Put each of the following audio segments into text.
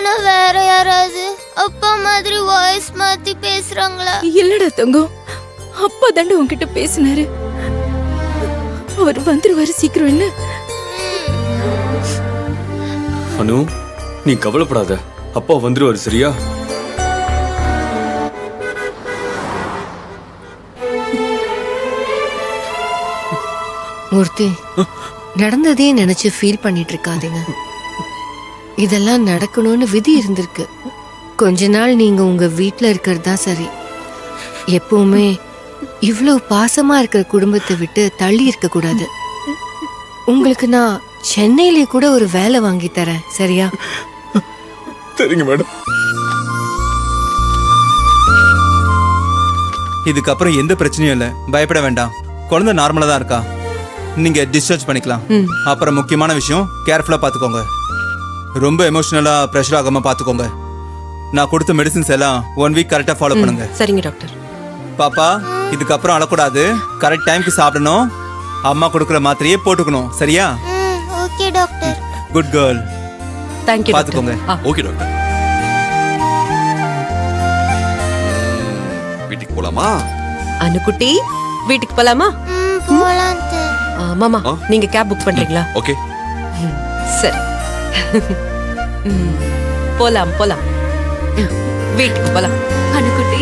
இல்லைன்னா வேற யாராவது அப்பா மாதிரி வாய்ஸ் மாத்தி பேசுறாங்களா? இல்லடா தங்கம், அப்பா தாண்ட உன்கிட்ட பேசினாரு. அவர் வந்துருவாரு சீக்கிரம். என்ன அனு, நீ கவலைப்படாத, அப்பா வந்துருவாரு சரியா? மூர்த்தி, நடந்ததே நினைச்சு ஃபீல் பண்ணிட்டு இருக்காதீங்க. இதெல்லாம் நடக்கணும்னு விதி இருந்திருக்கு. கொஞ்ச நாள் நீங்க உங்க வீட்டுல இருக்கிறது தான் சரி. எப்பவுமே இவ்வளவு பாசமா இருக்கிற குடும்பத்தை விட்டு தள்ளி இருக்க கூடாது. உங்களுக்கு நான் சென்னையிலே கூட ஒரு வேலை வாங்கி தரேன், சரியா? சரிங்க மேடம். இதுக்கப்புறம் எந்த பிரச்சனையும் இல்லை, பயப்பட வேண்டாம். குழந்தை நார்மலா தான் இருக்கா. நீங்க டிஸ்சார்ஜ் பண்ணிக்கலாம். அப்புறம் முக்கியமான விஷயம், கேர்ஃபுல்லா பாத்துக்கோங்க. ரொம்ப எமோஷனலா பிரஷர் ஆகாம பாத்துக்கோங்க. நான் கொடுத்த மெடிசின்ஸ் எல்லாம் 1 வீக் கரெக்டா ஃபாலோ பண்ணுங்க. சரிங்க டாக்டர். பாப்பா, இதுக்கப்புறம் அழக்கூடாது, கரெக்ட் டைம்க்கு சாப்பிடணும், அம்மா கொடுக்குற மாத்திரையே போட்டுக்கணும், சரியா? Okay doctor. Good girl. Thank you. பாத்துக்கோங்க. Okay doctor. வீட்டுக்கு போலாமா? அனுக்குட்டி, வீட்டுக்கு போலாமா? போலாம். மாமா, நீங்க கேப் புக் பண்றீங்களா? ஓகே. சரி. போலாம் போலாம், வீட்டுக்கு போலாம். அனுக்குட்டி,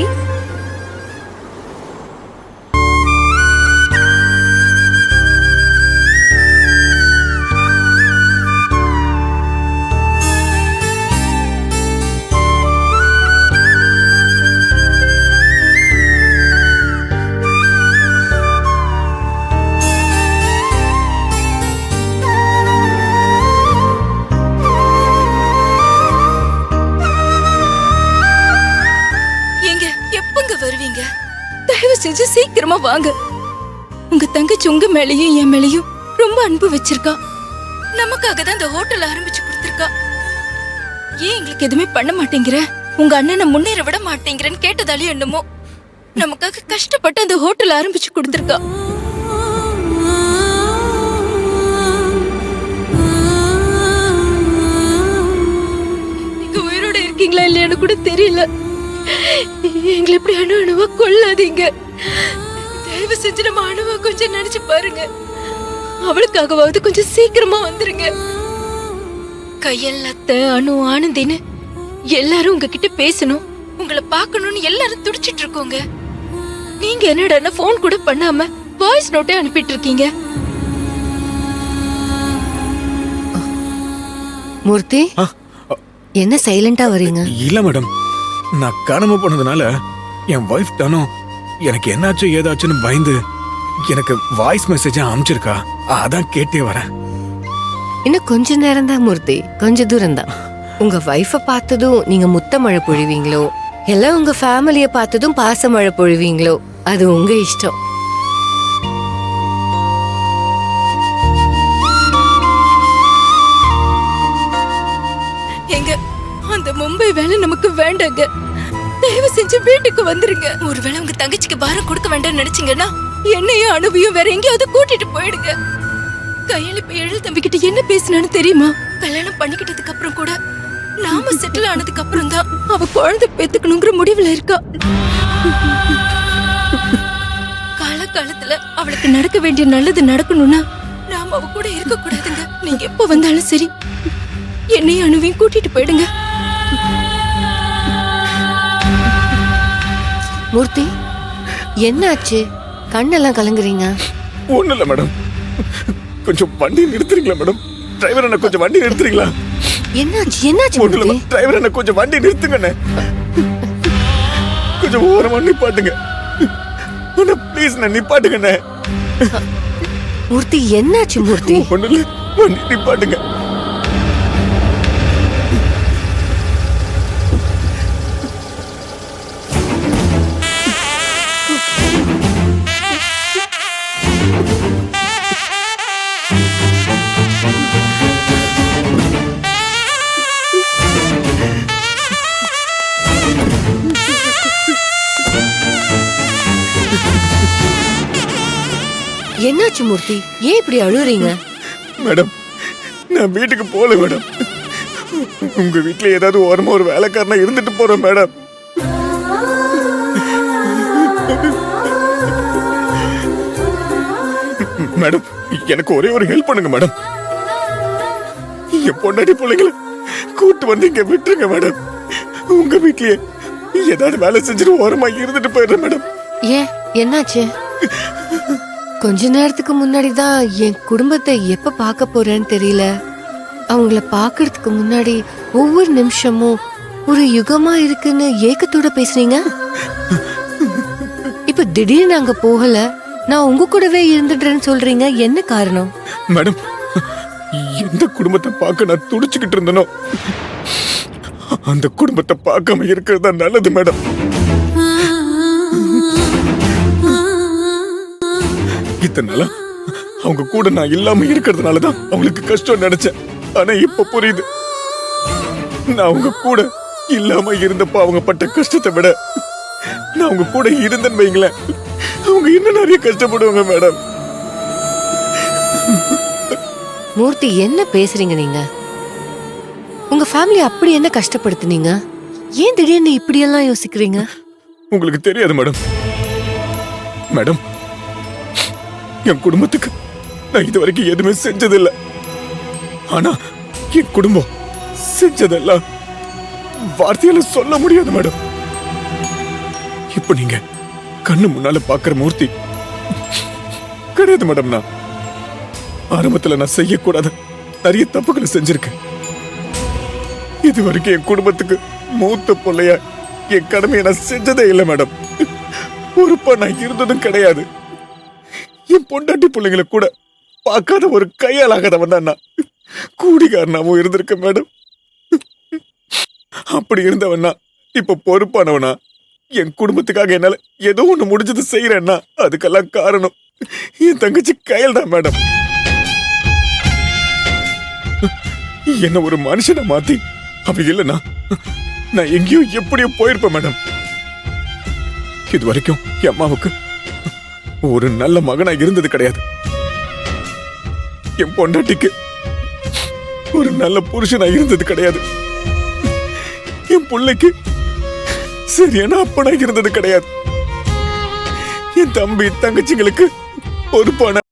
செஞ்சு சீக்கிரமா வாங்க. உங்க தங்கச்சி உங்க மேலயும் என் மேலயும் ரொம்ப அன்பு வச்சிருக்கா. நமக்காக தான் இந்த ஹோட்டல் ஆரம்பிச்சு கொடுத்திருக்கா. ஏன் எங்களுக்கு எதுவுமே பண்ண மாட்டேங்கிற, உங்க அண்ணனை முன்னேற விட மாட்டேங்கிறன்னு கேட்டதாலே என்னமோ நமக்காக கஷ்டப்பட்டு அந்த ஹோட்டல் ஆரம்பிச்சு கொடுத்திருக்கா. நீங்க உயிரோட இருக்கீங்களா இல்லையான்னு கூட தெரியல. எங்களை எப்படி அணு அணுவா கொள்ளாதீங்க. தயவு செஞ்சு நம்ம அணுவா கொஞ்சம் நினைச்சு பாருங்க. அவளுக்காகவாவது கொஞ்சம் சீக்கிரமா வந்துருங்க. கையெல்லாத்த அணு ஆனந்தின்னு எல்லாரும் உங்ககிட்ட பேசணும், உங்களை பார்க்கணும்னு எல்லாரும் துடிச்சிட்டு இருக்கோங்க. நீங்க என்னடா போன் கூட பண்ணாம வாய்ஸ் நோட்டே அனுப்பிட்டு இருக்கீங்க. மூர்த்தி, என்ன சைலண்டா வரீங்க? இல்ல மேடம், நான் காணாம போனதுனால என் வைஃப் தானும் எனக்கு என்னாச்சு ஏதாச்சுன்னு பயந்து எனக்கு வாய்ஸ் மெசேஜ் அனுப்பிச்சிருக்கா. அதான் கேட்டே வரேன். இன்னும் கொஞ்ச நேரம் தான் மூர்த்தி, கொஞ்ச தூரம் தான். உங்க வைஃப பார்த்ததும் நீங்க முத்த மழை பொழிவீங்களோ, எல்லாம் உங்க ஃபேமிலிய பார்த்ததும் பாச மழை பொழிவீங்களோ, அது உங்க இஷ்டம். எங்க அந்த மும்பை வேலை நமக்கு வேண்டாங்க. தயவு செஞ்சு வீட்டுக்கு வந்துருங்க. ஒருவேளை உங்க தங்கச்சிக்கு பாரம் கொடுக்க வேண்டாம்னு நினைச்சீங்கன்னா என்னையும் அனுபவியும் வேற எங்கேயாவது கூட்டிட்டு போயிடுங்க. கையில இப்ப எழில் தம்பிக்கிட்ட என்ன பேசினான்னு தெரியுமா? கல்யாணம் பண்ணிக்கிட்டதுக்கு அப்புறம் கூட நாம செட்டில் ஆனதுக்கு அப்புறம் தான் அவ குழந்தை பெத்துக்கணுங்கிற முடிவுல இருக்கா. காலகாலத்துல அவளுக்கு நடக்க வேண்டிய நல்லது நடக்கணும்னா நாம அவ கூட இருக்க கூடாதுங்க. நீங்க எப்ப வந்தாலும் சரி என்னையும் அணுவையும் கூட்டிட்டு போயிடுங்க. மூர்த்தி, என்னாச்சு? கண்ணெல்லாம் கலங்குறீங்க? ஒண்ணு இல்ல மேடம், கொஞ்சம் வண்டி நிறுத்துறீங்களா மேடம்? டிரைவர் என்ன கொஞ்சம் வண்டி நிறுத்துறீங்களா? என்னாச்சு? என்னாச்சு ஒண்ணு இல்ல, மூர்த்தி? டிரைவர் என்ன கொஞ்சம் வண்டி நிறுத்துங்கண்ணே. கொஞ்சம் ஓரமா நிப்பாட்டுங்க ப்ளீஸ். நான் நிப்பாட்டுங்கண்ணே. மூர்த்தி, என்னாச்சு மூர்த்தி? ஒண்ணு இல்ல, வண்டி நிப்பாட்டுங்க. என்னாச்சு மூர்த்தி? ஏன் இப்படி அழுறீங்க? மேடம், நான் வீட்டுக்கு போகல மேடம். உங்க வீட்டுல ஏதாவது ஓரமா ஒரு வேலைக்காரனா இருந்துட்டு போறேன் மேடம். மேடம், எனக்கு ஒரே ஒரு ஹெல்ப் பண்ணுங்க மேடம். என் பொண்டாட்டி பிள்ளைங்களை கூட்டு வந்து இங்க விட்டுருங்க மேடம். உங்க வீட்லயே ஏதாவது வேலை செஞ்சுட்டு ஓரமா இருந்துட்டு போயிடுறேன் மேடம். ஏன் என்னாச்சு? கொஞ்ச நேரத்துக்கு முன்னாடி தான் என் குடும்பத்தை எப்ப பார்க்க போறேன்னு தெரியல, அவங்கள பார்க்கறதுக்கு முன்னாடி ஒவ்வொரு நிமிஷமும் ஒரு யுகமா இருக்குன்னு ஏக்கத்தோட பேசுறீங்க. இப்ப திடீர்னு அங்க போகல, நான் உங்க கூடவே இருந்துடுறேன்னு சொல்றீங்க, என்ன காரணம்? மேடம், எந்த குடும்பத்தை பார்க்க நான் துடிச்சுக்கிட்டு இருந்தனோ அந்த குடும்பத்தை பார்க்காம இருக்கிறது தான் நல்லது மேடம். இத்தனை நாளா அவங்க கூட நான் இல்லாம இருக்கிறதுனாலதான் அவங்களுக்கு கஷ்டம் நினைச்சேன். ஆனா இப்ப புரியுது, நான் அவங்க கூட இல்லாம இருந்தப்ப அவங்க பட்ட கஷ்டத்தை விட நான் அவங்க கூட இருந்தேன்னு வைங்களேன், அவங்க இன்னும் நிறைய கஷ்டப்படுவாங்க மேடம். மூர்த்தி, என்ன பேசுறீங்க நீங்க? உங்க ஃபேமிலி அப்படி என்ன கஷ்டப்படுத்துனீங்க? ஏன் திடீர்னு இப்படியெல்லாம் யோசிக்கிறீங்க? உங்களுக்கு தெரியாது மேடம். மேடம், என் குடும்பத்துக்கு நான் இது வரைக்கும் எதுவுமே செஞ்சதில்லை. ஆனா என் குடும்பம் செஞ்சதெல்லாம் வார்த்தையால சொல்ல முடியாது மேடம். இப்ப நீங்க கண்ணு முன்னால பாக்குற மூர்த்தி கிடையாது மேடம். நான் ஆரம்பத்துல நான் செய்யக்கூடாத நிறைய தப்புகளை செஞ்சிருக்கேன். இது வரைக்கும் என் குடும்பத்துக்கு மூத்த பிள்ளையா என் கடமையை நான் செஞ்சதே இல்லை மேடம். பொறுப்பா நான் இருந்ததும் கிடையாது. என் பொண்டாட்டி பிள்ளைங்களை கூட பார்க்காத ஒரு கையாலாகாதவன் தான் நான். கூடிகாரனாவும் இருந்திருக்கேன் மேடம். அப்படி இருந்தவனா இப்ப பொறுப்பானவனா என் குடும்பத்துக்காக என்னால ஏதோ ஒண்ணு முடிஞ்சது செய்யறேன்னா அதுக்கெல்லாம் காரணம் என் தங்கச்சி கையல் தான் மேடம். என்ன ஒரு மனுஷனை மாத்தி அவ இல்லைன்னா நான் எங்கேயோ எப்படியோ போயிருப்பேன் மேடம். இது வரைக்கும் என் அம்மாவுக்கு ஒரு நல்ல மகனா இருந்தது கிடையாது. என் பொண்டாட்டிக்கு ஒரு நல்ல புருஷனா இருந்தது கிடையாது. என் பிள்ளைக்கு சரியான அப்பனா இருந்தது கிடையாது. என் தம்பி தங்கச்சிங்களுக்கு பொறுப்பான